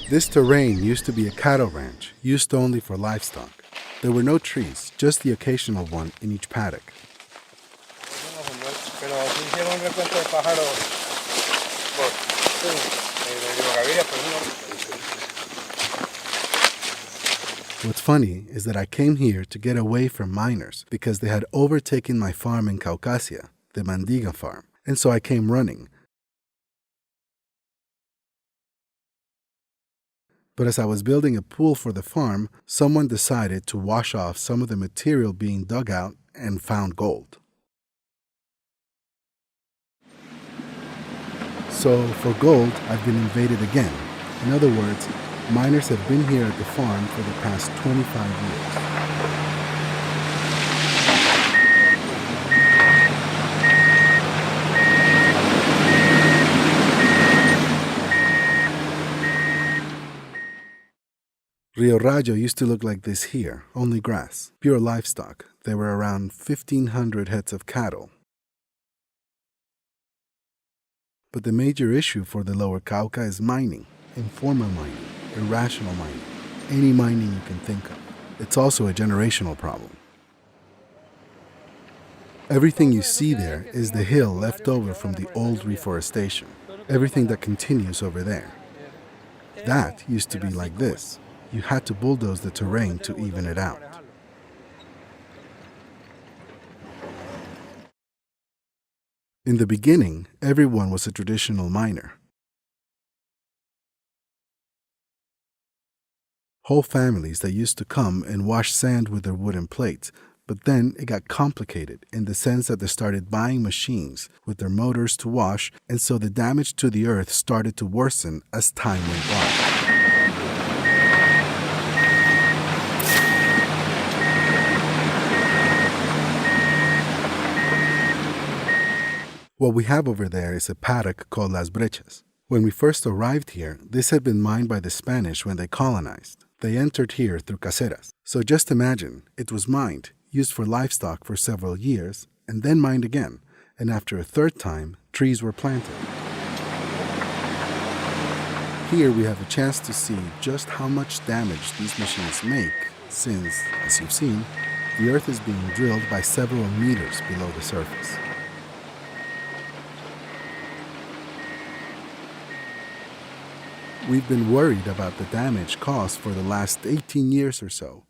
This terrain used to be a cattle ranch, used only for livestock. There were no trees, just the occasional one in each paddock. What's funny is that I came here to get away from miners because they had overtaken my farm in Caucasia, the Mandiga farm, and so I came running. But as I was building a pool for the farm, someone decided to wash off some of the material being dug out and found gold. So for gold, I've been invaded again. In other words, miners have been here at the farm for the past 25 years. Rio Rayo used to look like this here, only grass, pure livestock. There were around 1,500 heads of cattle. But the major issue for the Lower Cauca is mining, informal mining, irrational mining, any mining you can think of. It's also a generational problem. Everything you see there is the hill left over from the old reforestation, everything that continues over there. That used to be like this. You had to bulldoze the terrain to even it out. In the beginning, everyone was a traditional miner. Whole families that used to come and wash sand with their wooden plates, but then it got complicated in the sense that they started buying machines with their motors to wash, and so the damage to the earth started to worsen as time went by. What we have over there is a paddock called Las Brechas. When we first arrived here, this had been mined by the Spanish when they colonized. They entered here through caseras. So just imagine, it was mined, used for livestock for several years, and then mined again. And after a third time, trees were planted. Here we have a chance to see just how much damage these machines make, since, as you've seen, the earth is being drilled by several meters below the surface. We've been worried about the damage caused for the last 18 years or so.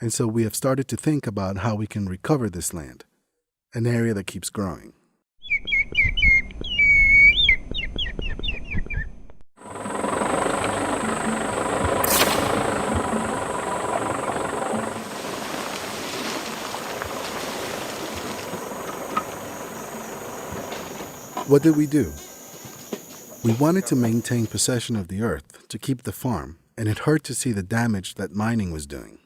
And so we have started to think about how we can recover this land, an area that keeps growing. What did we do? We wanted to maintain possession of the earth, to keep the farm, and it hurt to see the damage that mining was doing.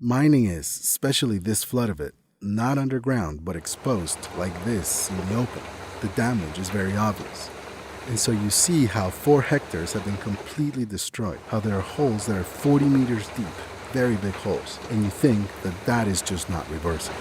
Mining is, especially this flood of it, not underground but exposed like this in the open. The damage is very obvious. And so you see how 4 hectares have been completely destroyed, how there are holes that are 40 meters deep, very big holes, and you think that that is just not reversible.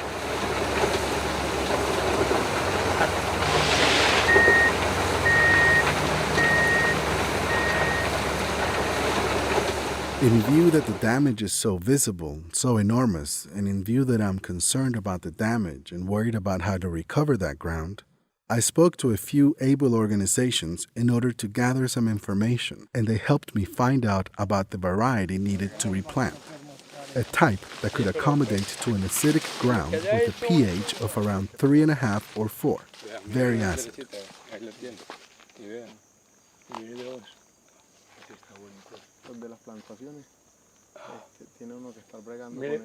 In view that the damage is so visible, so enormous, and in view that I'm concerned about the damage and worried about how to recover that ground, I spoke to a few able organizations in order to gather some information, and they helped me find out about the variety needed to replant, a type that could accommodate to an acidic ground with a pH of around 3.5 or 4, very acid. De las plantaciones, tiene uno que estar bregando con ellos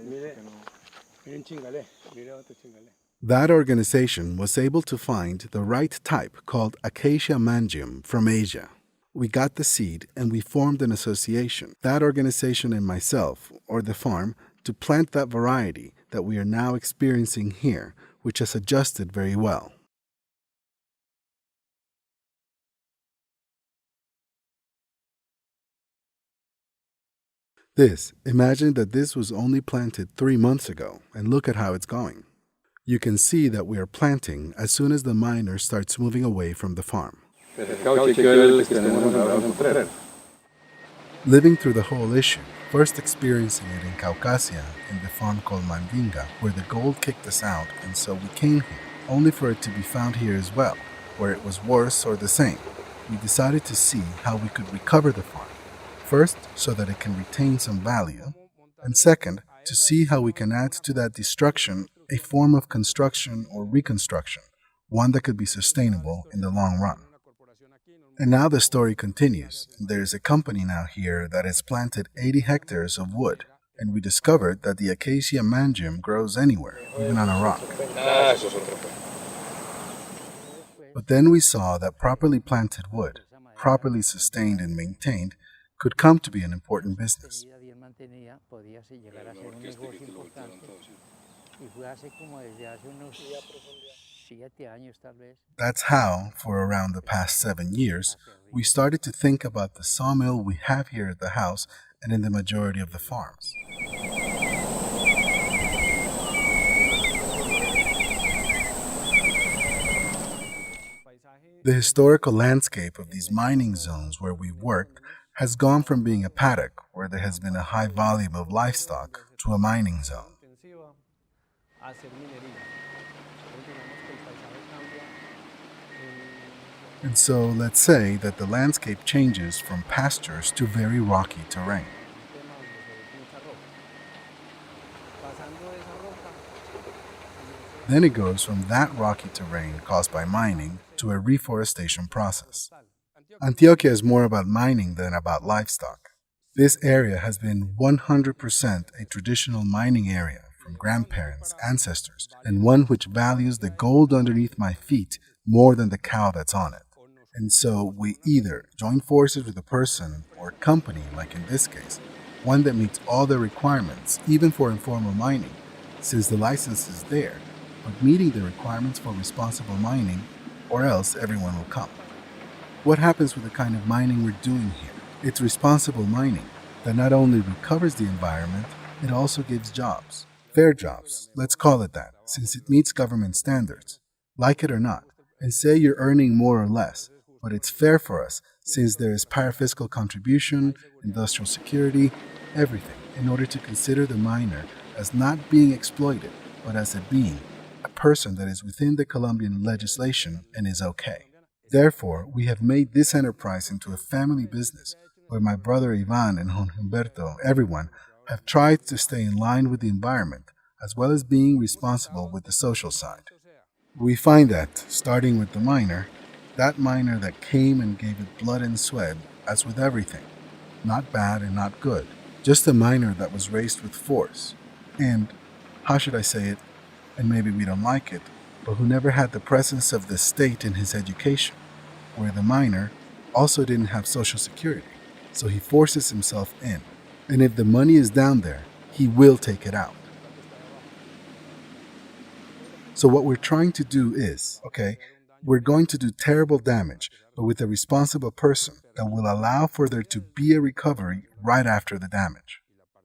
miren chingalé, mire otro chingalé. That organization was able to find the right type called Acacia mangium from Asia. We got the seed and we formed an association, that organization and myself, or the farm, to plant that variety that we are now experiencing here, which has adjusted very well. Imagine that this was only planted 3 months ago, and look at how it's going. You can see that we are planting as soon as the miner starts moving away from the farm. Living through the whole issue, first experiencing it in Caucasia, in the farm called Mandinga, where the gold kicked us out, and so we came here, only for it to be found here as well, where it was worse or the same. We decided to see how we could recover the farm. First, so that it can retain some value, and second, to see how we can add to that destruction a form of construction or reconstruction, one that could be sustainable in the long run. And now the story continues. There's a company now here that has planted 80 hectares of wood, and we discovered that the acacia mangium grows anywhere, even on a rock. But then we saw that properly planted wood, properly sustained and maintained, could come to be an important business. That's how, for around the past 7 years, we started to think about the sawmill we have here at the house and in the majority of the farms. The historical landscape of these mining zones where we worked has gone from being a paddock where there has been a high volume of livestock to a mining zone. And so let's say that the landscape changes from pastures to very rocky terrain. Then it goes from that rocky terrain caused by mining to a reforestation process. Antioquia is more about mining than about livestock. This area has been 100% a traditional mining area from grandparents, ancestors, and one which values the gold underneath my feet more than the cow that's on it. And so we either join forces with a person or company, like in this case, one that meets all the requirements, even for informal mining, since the license is there, but meeting the requirements for responsible mining, or else everyone will come. What happens with the kind of mining we're doing here? It's responsible mining that not only recovers the environment, it also gives jobs. Fair jobs, let's call it that, since it meets government standards. Like it or not, and say you're earning more or less, but it's fair for us since there is parafiscal contribution, industrial security, everything, in order to consider the miner as not being exploited, but as a being, a person that is within the Colombian legislation and is okay. Therefore, we have made this enterprise into a family business where my brother Ivan and Juan Humberto, everyone, have tried to stay in line with the environment as well as being responsible with the social side. We find that, starting with the miner, that miner that came and gave it blood and sweat, as with everything, not bad and not good, just a miner that was raised with force, and, how should I say it, and maybe we don't like it, but who never had the presence of the state in his education, where the miner also didn't have social security, so he forces himself in, and if the money is down there, he will take it out. So what we're trying to do is, we're going to do terrible damage, but with a responsible person that will allow for there to be a recovery right after the damage.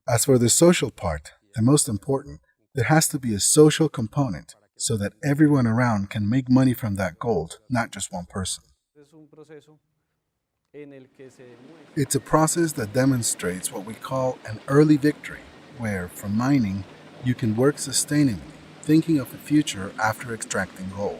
As for the social part, the most important, there has to be a social component so that everyone around can make money from that gold, not just one person. It's a process that demonstrates what we call an early victory, where, from mining, you can work sustainably, thinking of a future after extracting gold.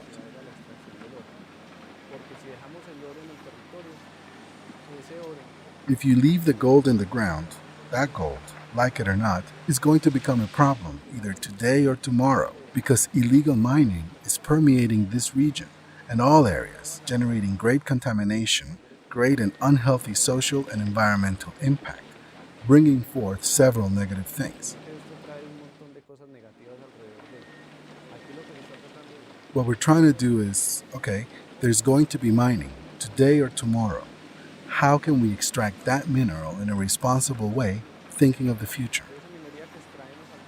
If you leave the gold in the ground, that gold, like it or not, is going to become a problem either today or tomorrow because illegal mining is permeating this region and all areas, generating great contamination, great and unhealthy social and environmental impact, bringing forth several negative things. What we're trying to do is, there's going to be mining today or tomorrow. How can we extract that mineral in a responsible way, thinking of the future?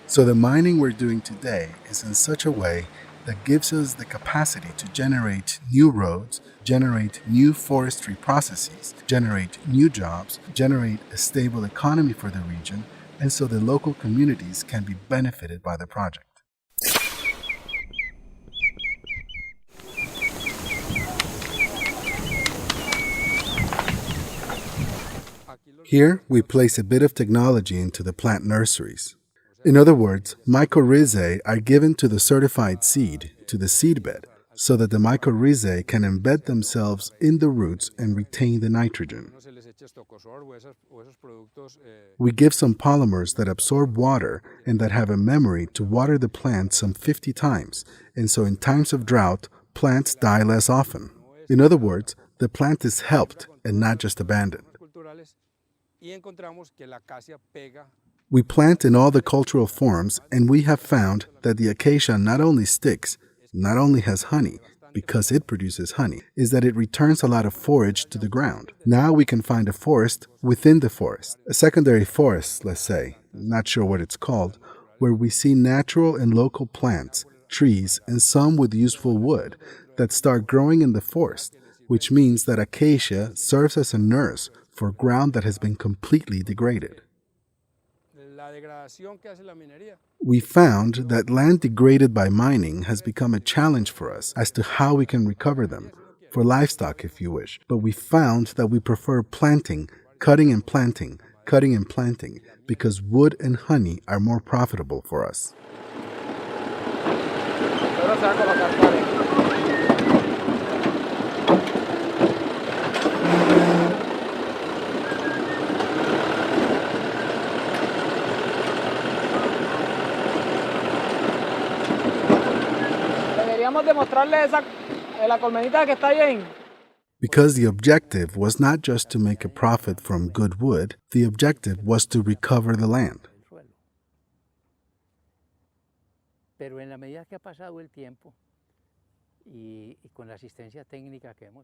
So the mining we're doing today is in such a way that gives us the capacity to generate new roads, generate new forestry processes, generate new jobs, generate a stable economy for the region, and so the local communities can be benefited by the project. Here, we place a bit of technology into the plant nurseries. In other words, mycorrhizae are given to the certified seed, to the seedbed, so that the mycorrhizae can embed themselves in the roots and retain the nitrogen. We give some polymers that absorb water and that have a memory to water the plant some 50 times, and so in times of drought, plants die less often. In other words, the plant is helped and not just abandoned. We plant in all the cultural forms, and we have found that the acacia not only sticks, not only has honey, because it produces honey, is that it returns a lot of forage to the ground. Now we can find a forest within the forest, a secondary forest, let's say, not sure what it's called, where we see natural and local plants, trees, and some with useful wood that start growing in the forest, which means that acacia serves as a nurse for ground that has been completely degraded. We found that land degraded by mining has become a challenge for us as to how we can recover them, for livestock if you wish, but we found that we prefer planting, cutting and planting, cutting and planting, because wood and honey are more profitable for us. Because the objective was not just to make a profit from good wood, the objective was to recover the land.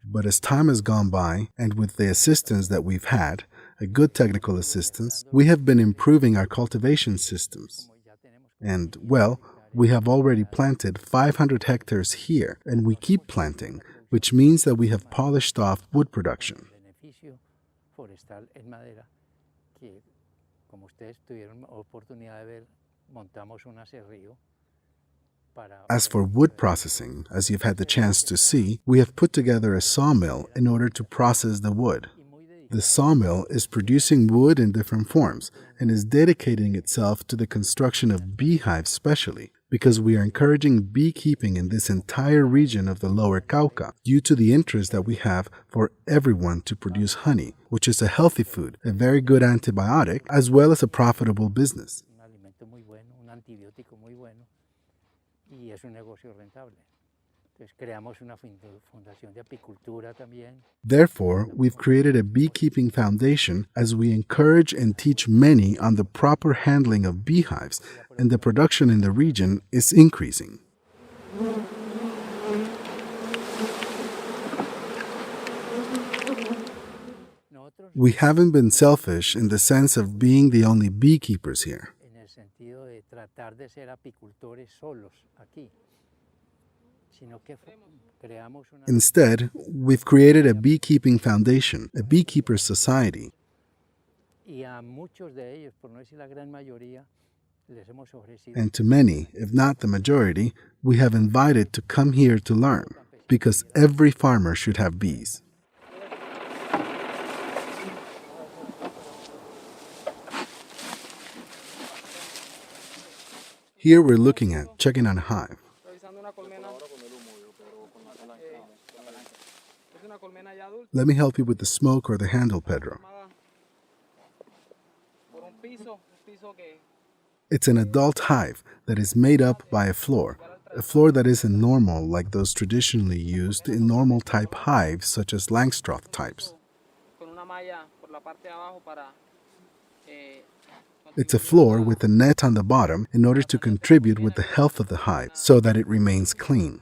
But as time has gone by, and with the assistance that we've had, a good technical assistance, we have been improving our cultivation systems. And, well, we have already planted 500 hectares here, and we keep planting, which means that we have polished off wood production. As for wood processing, as you've had the chance to see, we have put together a sawmill in order to process the wood. The sawmill is producing wood in different forms and is dedicating itself to the construction of beehives specially, because we are encouraging beekeeping in this entire region of the Lower Cauca due to the interest that we have for everyone to produce honey, which is a healthy food, a very good antibiotic, as well as a profitable business. Therefore, we've created a beekeeping foundation as we encourage and teach many on the proper handling of beehives, and the production in the region is increasing. We haven't been selfish in the sense of being the only beekeepers here. Instead, we've created a beekeeping foundation, a beekeepers society. And to many, if not the majority, we have invited to come here to learn, because every farmer should have bees. Here we're looking at checking on a hive. Let me help you with the smoke or the handle, Pedro. It's an adult hive that is made up by a floor that isn't normal like those traditionally used in normal type hives such as Langstroth types. It's a floor with a net on the bottom in order to contribute with the health of the hive so that it remains clean.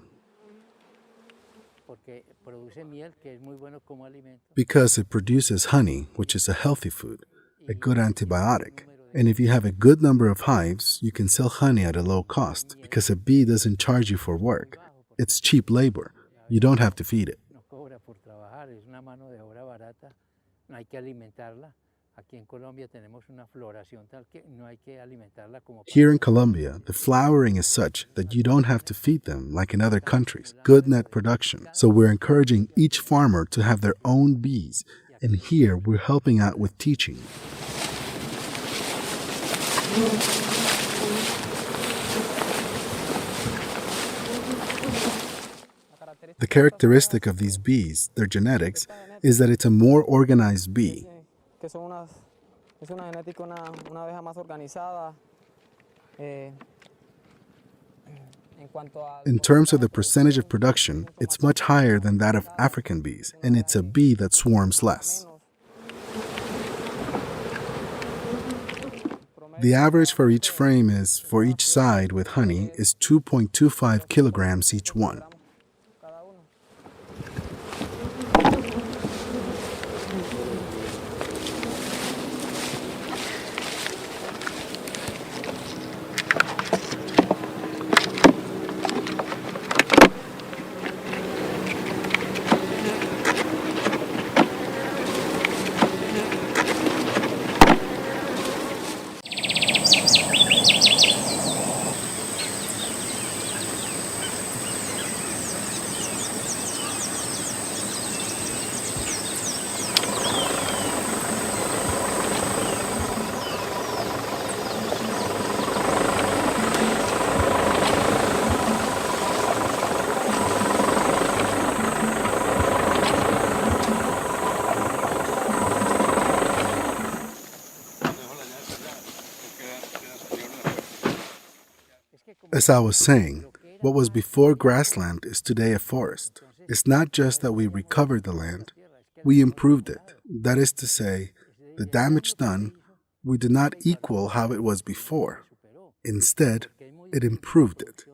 Because it produces honey, which is a healthy food, a good antibiotic. And if you have a good number of hives, you can sell honey at a low cost because a bee doesn't charge you for work. It's cheap labor. You don't have to feed it. Here in Colombia, the flowering is such that you don't have to feed them like in other countries. Good net production. So we're encouraging each farmer to have their own bees and here we're helping out with teaching. The characteristic of these bees, their genetics, is that it's a more organized bee. In terms of the percentage of production, it's much higher than that of African bees, and it's a bee that swarms less. The average for each frame is, for each side with honey, is 2.25 kilograms each one. As I was saying, what was before grassland is today a forest. It's not just that we recovered the land, we improved it. That is to say, the damage done, we did not equal how it was before. Instead, it improved it,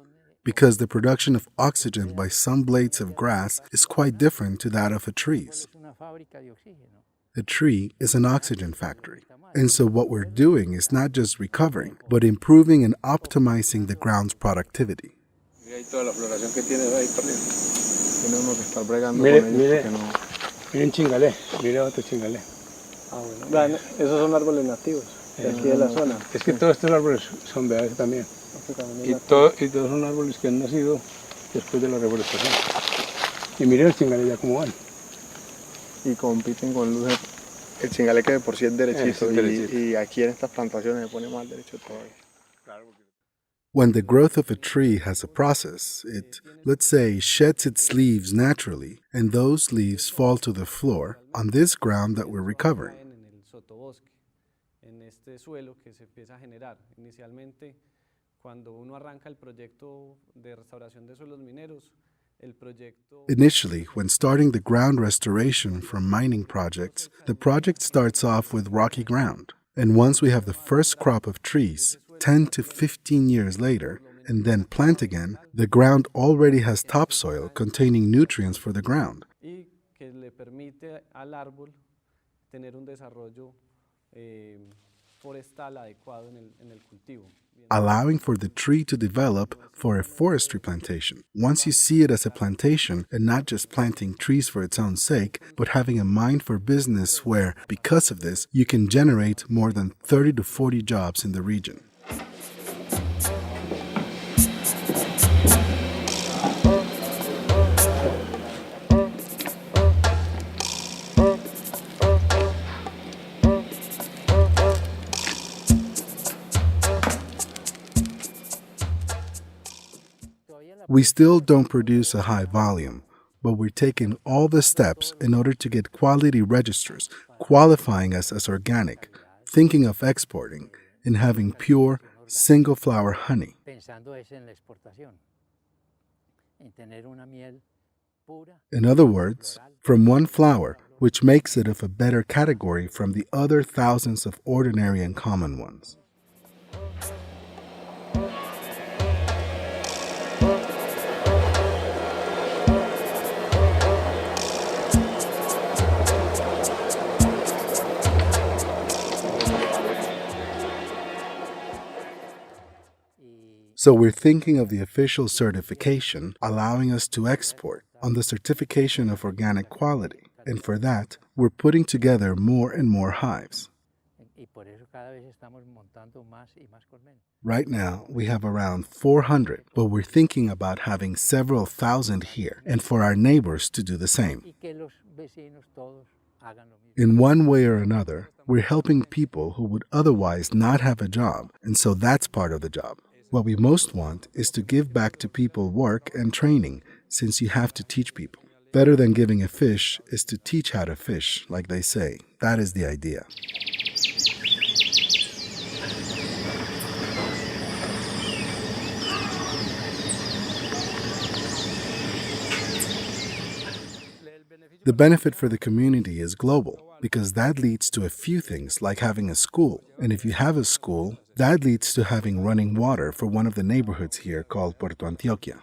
because the production of oxygen by some blades of grass is quite different to that of a tree's. A tree is an oxygen factory. And so what we're doing is not just recovering, but improving and optimizing the ground's productivity. Miren chingalé, mire otro chingalé. Esos son árboles nativos de aquí de la zona. Es que todos estos árboles son de aquí también. Y todos son árboles que han nacido después de la reforestación. Y miren el chingalé ya cómo van. Y compiten con luces. El chingalé que de por sí es derechito, y aquí en estas plantaciones se pone más derecho todavía. When the growth of a tree has a process, it, let's say, sheds its leaves naturally, and those leaves fall to the floor on this ground that we're recovering. Initially, when starting the ground restoration from mining projects, the project starts off with rocky ground. And once we have the first crop of trees, 10 to 15 years later, and then plant again, the ground already has topsoil containing nutrients for the ground, allowing for the tree to develop for a forestry plantation. Once you see it as a plantation and not just planting trees for its own sake, but having a mind for business where, because of this, you can generate more than 30 to 40 jobs in the region. We still don't produce a high volume, but we're taking all the steps in order to get quality registers, qualifying us as organic, thinking of exporting, and having pure, single-flower honey. In other words, from one flower, which makes it of a better category from the other thousands of ordinary and common ones. So we're thinking of the official certification allowing us to export on the certification of organic quality. And for that, we're putting together more and more hives. Right now, we have around 400, but we're thinking about having several thousand here and for our neighbors to do the same. In one way or another, we're helping people who would otherwise not have a job, and so that's part of the job. What we most want is to give back to people work and training, since you have to teach people. Better than giving a fish is to teach how to fish, like they say. That is the idea. The benefit for the community is global, because that leads to a few things like having a school. And if you have a school, that leads to having running water for one of the neighborhoods here called Puerto Antioquia.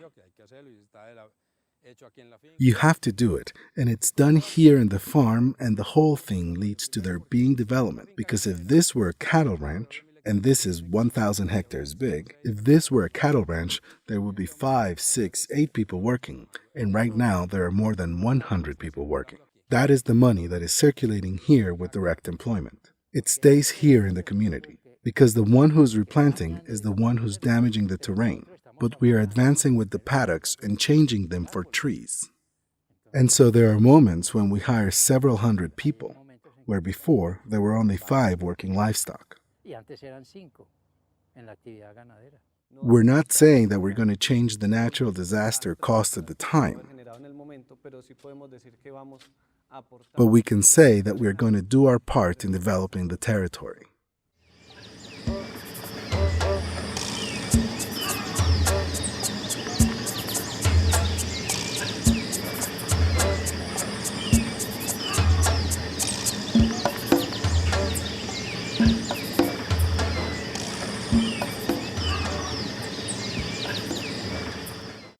You have to do it, and it's done here in the farm, and the whole thing leads to there being development. Because if this were a cattle ranch, and this is 1,000 hectares big, if this were a cattle ranch, there would be 5, 6, 8 people working, and right now there are more than 100 people working. That is the money that is circulating here with direct employment. It stays here in the community, because the one who's replanting is the one who's damaging the terrain, but we are advancing with the paddocks and changing them for trees. And so there are moments when we hire several hundred people, where before there were only 5 working livestock. We're not saying that we're going to change the natural disaster cost at the time, but we can say that we're going to do our part in developing the territory.